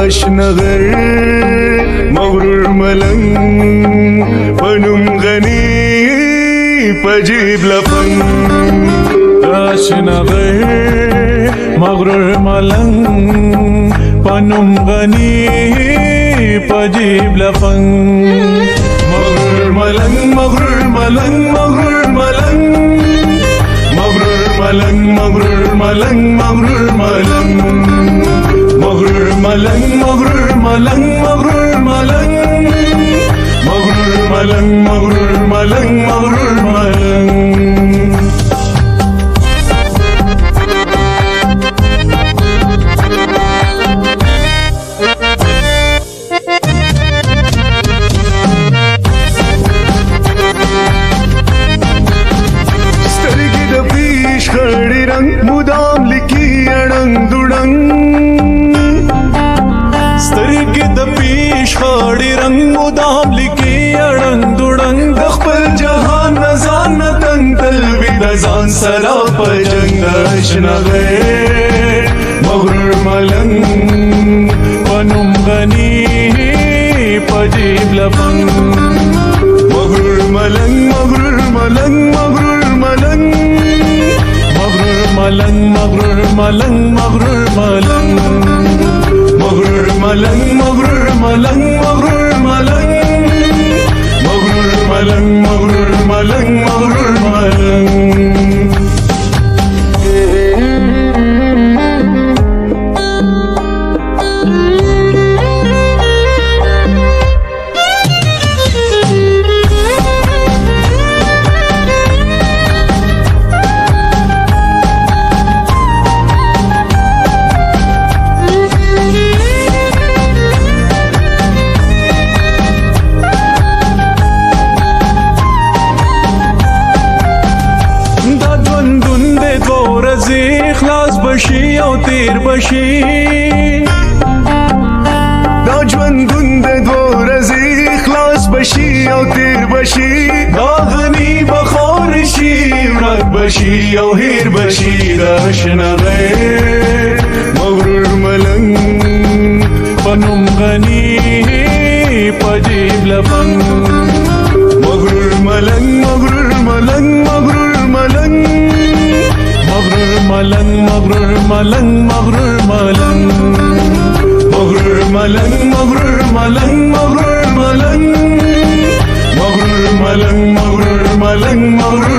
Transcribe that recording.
داشنغر مغرور ملنگ پنم غنی پجیب لفنگ داشنغر مغرور ملنگ پنم غنی پجیب لفنگ مغرور ملنگ مغرور ملنگ مغرور ملنگ مغرور ملنگ مغرور ملنگ مغرور ملنگ مغرور ملنگ مغرور ملنگ مغرور ملنگ مغرور ملنگ مغرور ملنگ مغرور ملنگ سترګې د پیش خړې رنگ مدام لیکي اړنګ دوړنګ سترګې د پیش خړې رنگ مدام لیکي اړنګ دوړنګ د خپل جهان نه ځان نه تنګ تل وي د ځان سره په جنګ آشنا غیر مغرور ملنګ پنوم غني په جیب لفنګ مغرور ملنګ مغرور ملنګ مغرور ملنګ مغرور ملنګ مغرور ملنګ مغرور ملنګ مغرور ملنګ مغرور ملنګ مغرور ملنګ مغرور ملنګ مغرور ملنګ مغرور ملنګ خلاص بشي او تیر بشي دا ژوندون د دوه ورځې خلاص بشي او تیر بشي دا غني بخور شي ورک بشي او هیر بشي دا آشنا غیر مغرور ملنګ پنوم غني په جیب لفنګ مغرور ملنګ مغرور ملنګ مغرور ملنګ مغرور ملنگ مغرور ملنگ مغرور ملنگ مغرور ملنگ مغرور ملنگ مغرور ملنگ مغرور ملنگ مغرور ملنگ مغرور